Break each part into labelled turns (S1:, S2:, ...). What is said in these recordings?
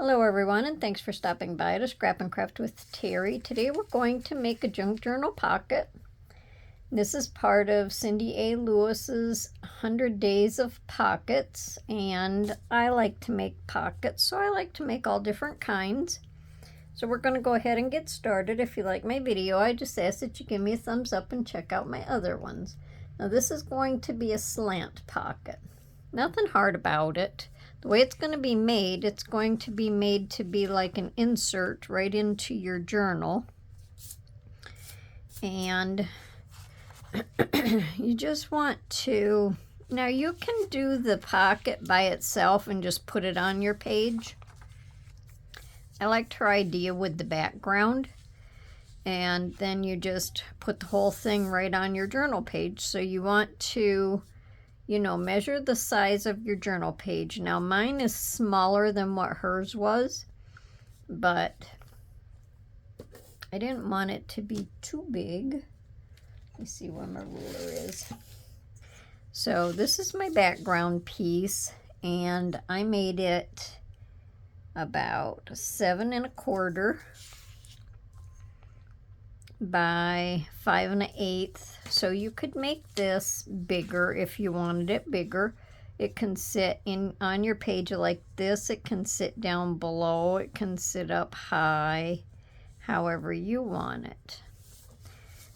S1: Hello everyone, and thanks for stopping by to Scrap and Craft with Terry. Today we're going to make a junk journal pocket. This is part of Cindy A. Lewis's 100 Days of Pockets, and I like to make pockets, so I like to make all different kinds. So we're going to go ahead and get started. If you like my video, I just ask that you give me a thumbs up and check out my other ones. Now this is going to be a slant pocket. Nothing hard about it. The way it's going to be made, it's going to be made to be like an insert right into your journal. And you just want to, now you can do the pocket by itself and just put it on your page. I liked her idea with the background. And then you just put the whole thing right on your journal page. So you want to, measure the size of your journal page. Now mine is smaller than what hers was, but I didn't want it to be too big. Let me see where my ruler is. So this is my background piece, and I made it about 7 1/4 by 5 1/8. So you could make this bigger if you wanted it bigger. It can sit in on your page like this. It can sit down below. It can sit up high, however you want it.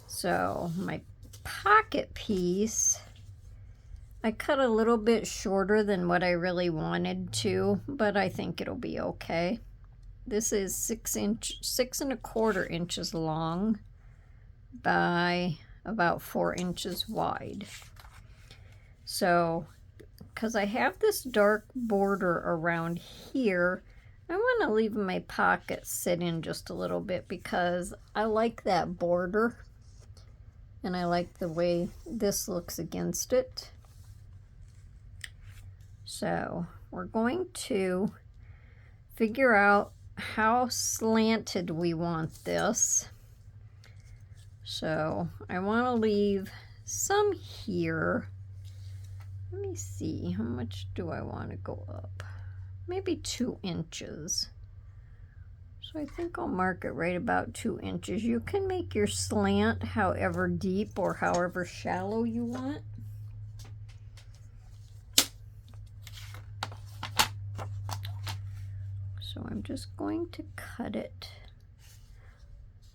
S1: So my pocket piece, I cut a little bit shorter than what I really wanted to, but I think it'll be okay. This is 6 1/4 inches long by about 4 inches wide. So, because I have this dark border around here, I want to leave my pocket sit in just a little bit because I like that border and I like the way this looks against it. So we're going to figure out how slanted we want this. So I want to leave some here. Let me see, how much do I want to go up? Maybe 2 inches. So I think I'll mark it right about 2 inches. You can make your slant however deep or however shallow you want. So I'm just going to cut it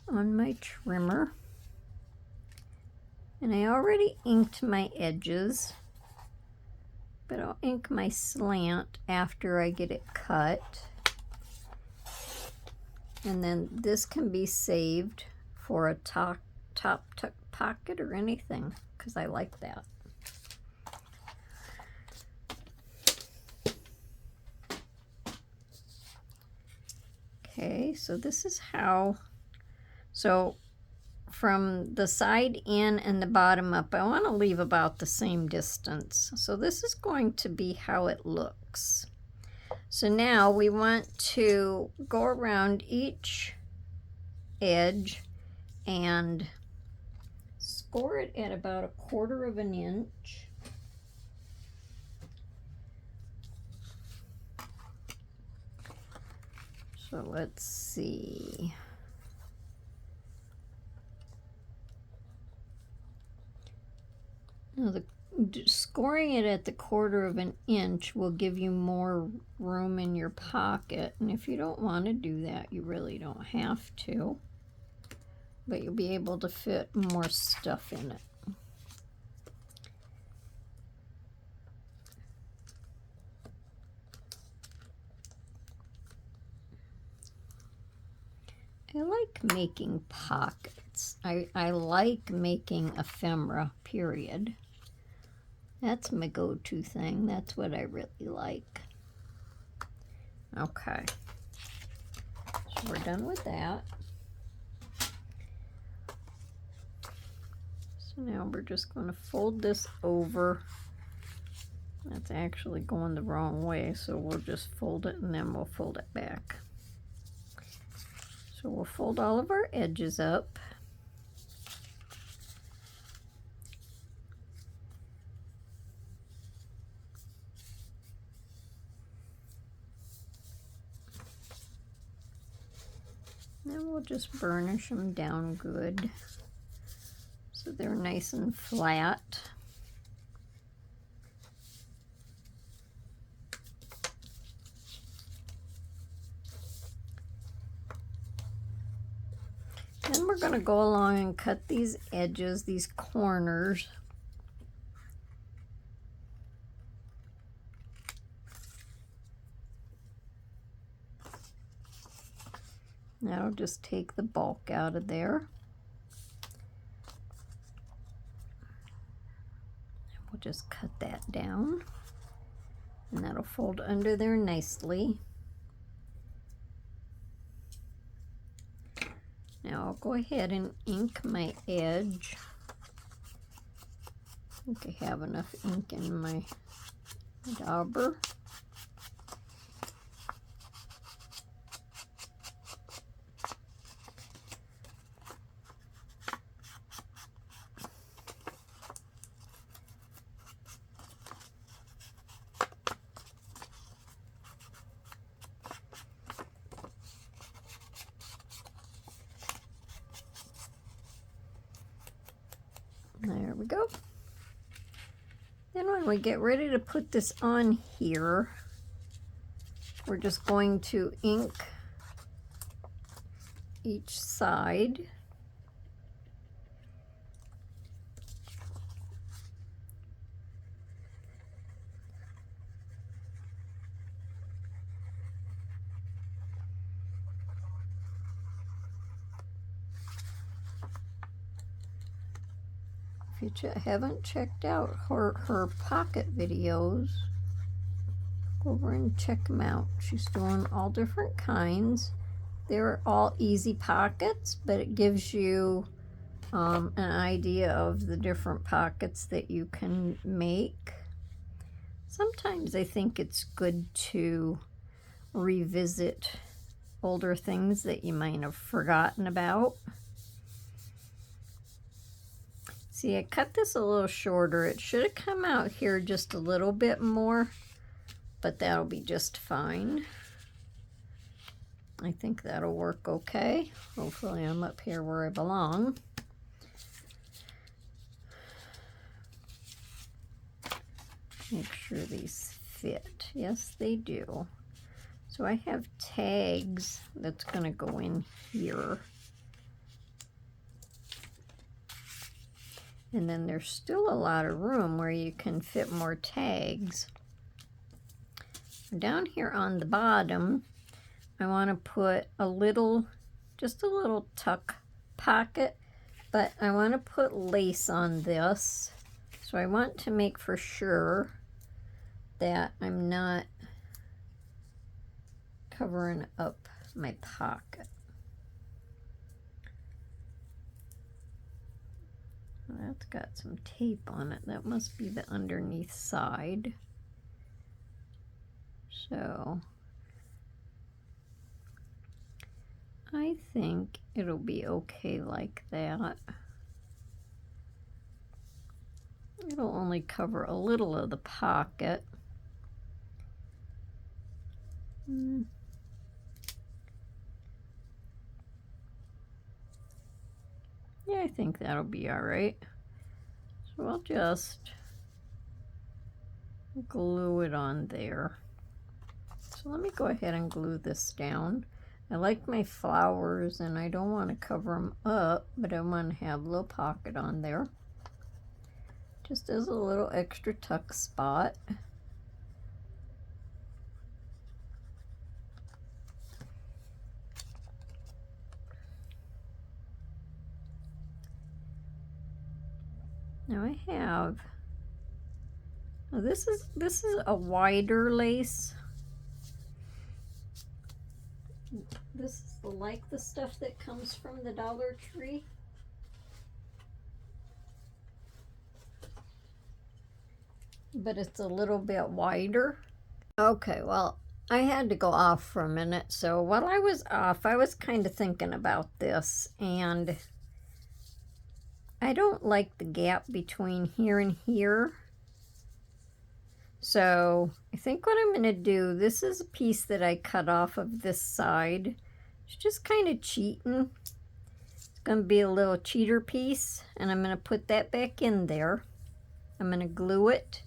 S1: on my trimmer. And I already inked my edges, but I'll ink my slant after I get it cut. And then this can be saved for a top tuck pocket or anything, because I like that. Okay, so this is how, so from the side in and the bottom up, I want to leave about the same distance. So this is going to be how it looks. So now we want to go around each edge and score it at about 1/4 inch. So let's see. Now scoring it at the 1/4 inch will give you more room in your pocket, and if you don't want to do that, you really don't have to, but you'll be able to fit more stuff in it. I like making pockets. I like making ephemera, period. That's my go-to thing. That's what I really like. Okay. So we're done with that. So now we're just going to fold this over. That's actually going the wrong way, so we'll just fold it and then we'll fold it back. So we'll fold all of our edges up. And we'll just burnish them down good so they're nice and flat. Then we're going to go along and cut these edges, these corners. That'll just take the bulk out of there. We'll just cut that down, and that'll fold under there nicely. Now I'll go ahead and ink my edge. I think I have enough ink in my dauber. There we go. Then when we get ready to put this on here, we're just going to ink each side. If you haven't checked out her pocket videos, go over and check them out. She's doing all different kinds. They're all easy pockets, but it gives you an idea of the different pockets that you can make. Sometimes I think it's good to revisit older things that you might have forgotten about. See, I cut this a little shorter. It should have come out here just a little bit more, but that'll be just fine. I think that'll work okay. Hopefully I'm up here where I belong. Make sure these fit. Yes, they do. So I have tags that's going to go in here. And then there's still a lot of room where you can fit more tags. Down here on the bottom, I want to put a little, just a little tuck pocket, but I want to put lace on this. So I want to make for sure that I'm not covering up my pocket. That's got some tape on it. That must be the underneath side. So I think it'll be okay like that. It'll only cover a little of the pocket. Yeah, I think that'll be all right. So I'll just glue it on there. So let me go ahead and glue this down. I like my flowers and I don't want to cover them up, but I want to have a little pocket on there. Just as a little extra tuck spot. Now I have, this is a wider lace. This is like the stuff that comes from the Dollar Tree. But it's a little bit wider. Okay, well, I had to go off for a minute. So while I was off, I was kind of thinking about this, and I don't like the gap between here and here. So I think what I'm going to do, this is a piece that I cut off of this side. It's just kind of cheating. It's going to be a little cheater piece, and I'm going to put that back in there. I'm going to glue it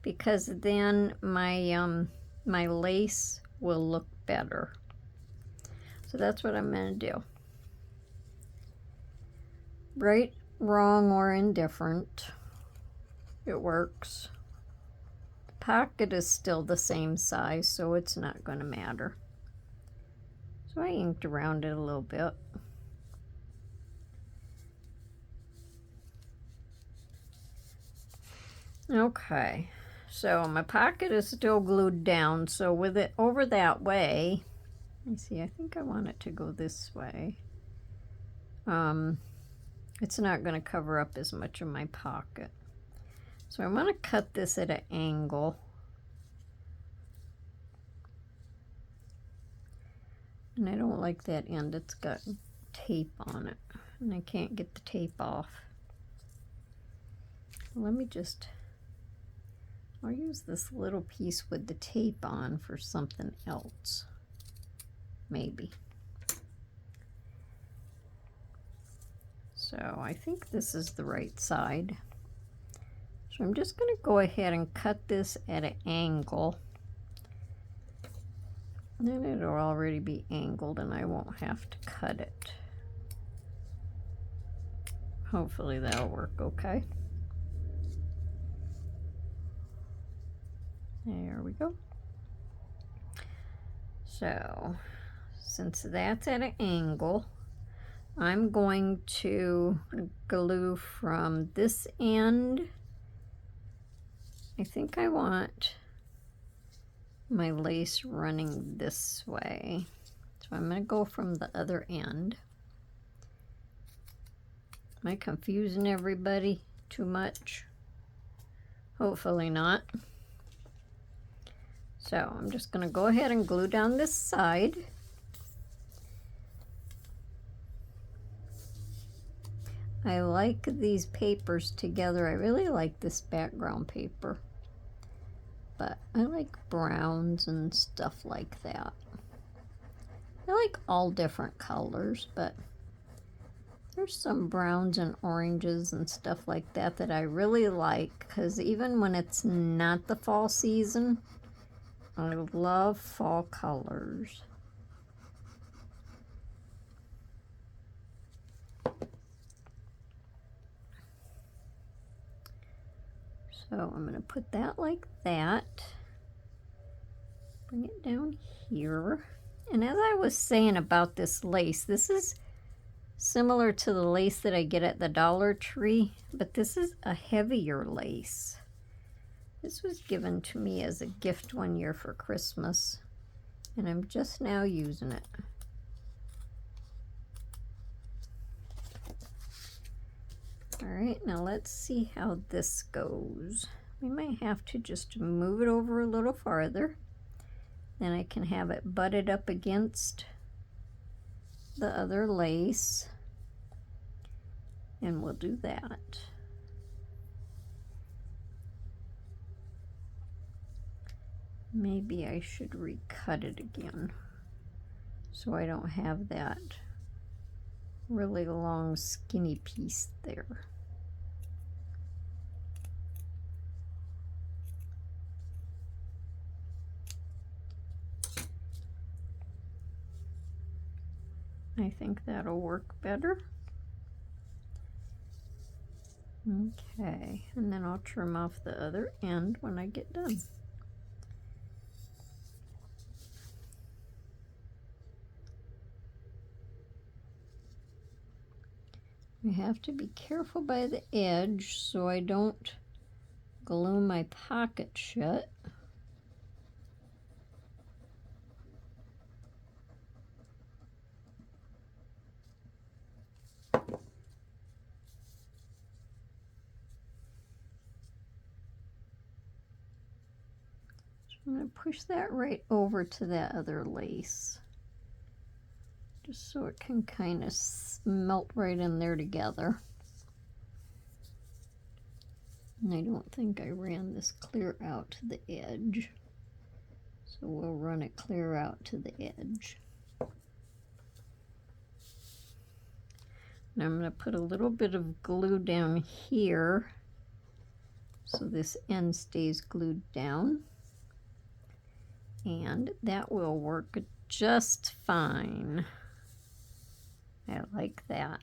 S1: because then my my lace will look better. So that's what I'm going to do. Right, wrong, or indifferent, it works. The pocket is still the same size, so it's not going to matter. So I inked around it a little bit. Okay, so my pocket is still glued down, so with it over that way, let me see, I think I want it to go this way. It's not going to cover up as much of my pocket. So I'm going to cut this at an angle. And I don't like that end. It's got tape on it. And I can't get the tape off. Let me just... I'll use this little piece with the tape on for something else. Maybe. So I think this is the right side. So I'm just going to go ahead and cut this at an angle. Then it'll already be angled and I won't have to cut it. Hopefully that'll work okay. There we go. So since that's at an angle, I'm going to glue from this end. I think I want my lace running this way. So I'm going to go from the other end. Am I confusing everybody too much? Hopefully not. So I'm just going to go ahead and glue down this side. I like these papers together. I really like this background paper. But I like browns and stuff like that. I like all different colors, but there's some browns and oranges and stuff like that that I really like, because even when it's not the fall season, I love fall colors. So I'm going to put that like that. Bring it down here. And as I was saying about this lace, this is similar to the lace that I get at the Dollar Tree, but this is a heavier lace. This was given to me as a gift one year for Christmas, and I'm just now using it. All right, now let's see how this goes. We might have to just move it over a little farther. Then I can have it butted up against the other lace. And we'll do that. Maybe I should recut it again so I don't have that really long skinny piece there. I think that'll work better. Okay, and then I'll trim off the other end when I get done. I have to be careful by the edge so I don't glue my pocket shut. I'm going to push that right over to that other lace, just so it can kind of melt right in there together. And I don't think I ran this clear out to the edge, so we'll run it clear out to the edge. And I'm going to put a little bit of glue down here so this end stays glued down. And that will work just fine. I like that.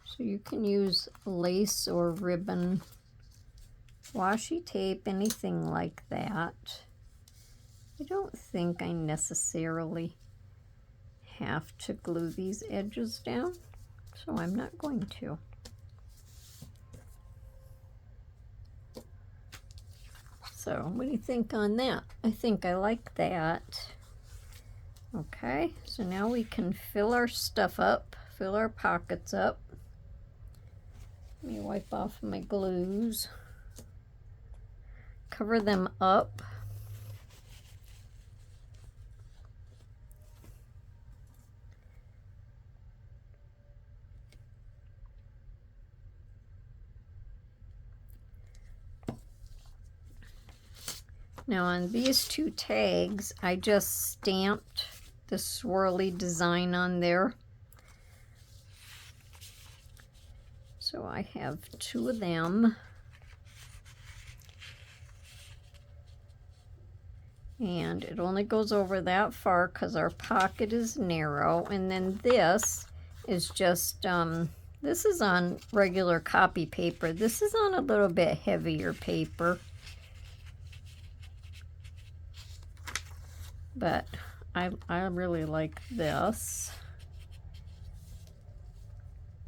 S1: So you can use lace or ribbon, washi tape, anything like that. I don't think I necessarily have to glue these edges down, so I'm not going to. So what do you think on that? I think I like that. Okay, so now we can fill our stuff up, fill our pockets up. Let me wipe off my glues. Cover them up. Now on these two tags, I just stamped the swirly design on there. So I have two of them. And it only goes over that far because our pocket is narrow. And then this is just, this is on regular copy paper. This is on a little bit heavier paper. But I really like this.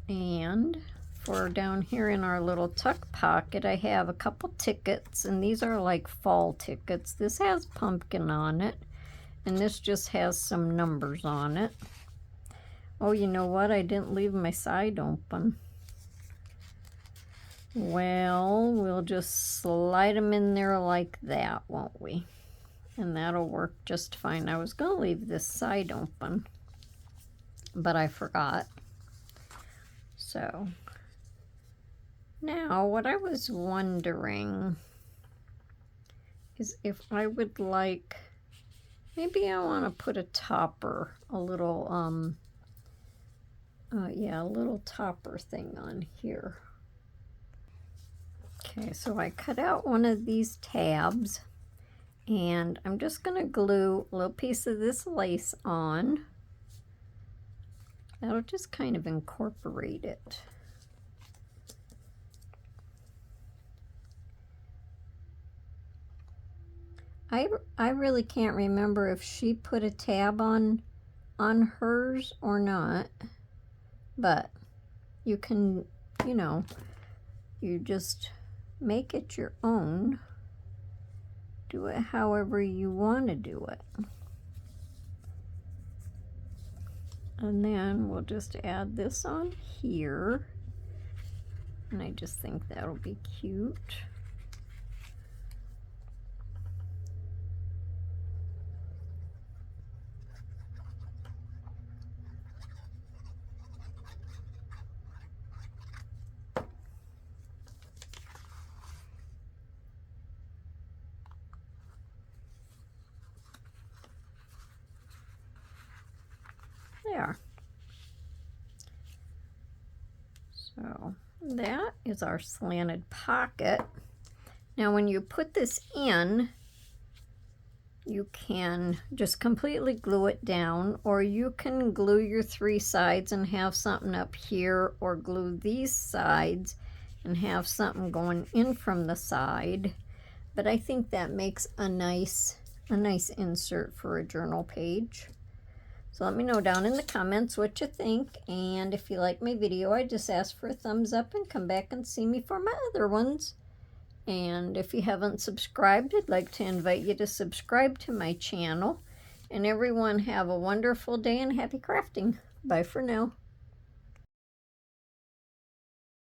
S1: And for down here in our little tuck pocket, I have a couple tickets, and these are like fall tickets. This has pumpkin on it, and this just has some numbers on it. Oh, you know what? I didn't leave my side open. Well, we'll just slide them in there like that, won't we? And that'll work just fine. I was going to leave this side open, but I forgot. So now what I was wondering is if I would like, maybe I want to put a topper, a little, yeah, a little topper thing on here. Okay, so I cut out one of these tabs. And I'm just going to glue a little piece of this lace on. That'll just kind of incorporate it. I really can't remember if she put a tab on hers or not. But you can, you know, you just make it your own. Do it however you want to do it. And then we'll just add this on here. And I just think that'll be cute. There. So that is our slanted pocket. Now when you put this in, you can just completely glue it down, or you can glue your three sides and have something up here, or glue these sides and have something going in from the side. But I think that makes a nice insert for a journal page. So let me know down in the comments what you think, and if you like my video, I just ask for a thumbs up and come back and see me for my other ones. And if you haven't subscribed, I'd like to invite you to subscribe to my channel. And everyone have a wonderful day and happy crafting. Bye for now.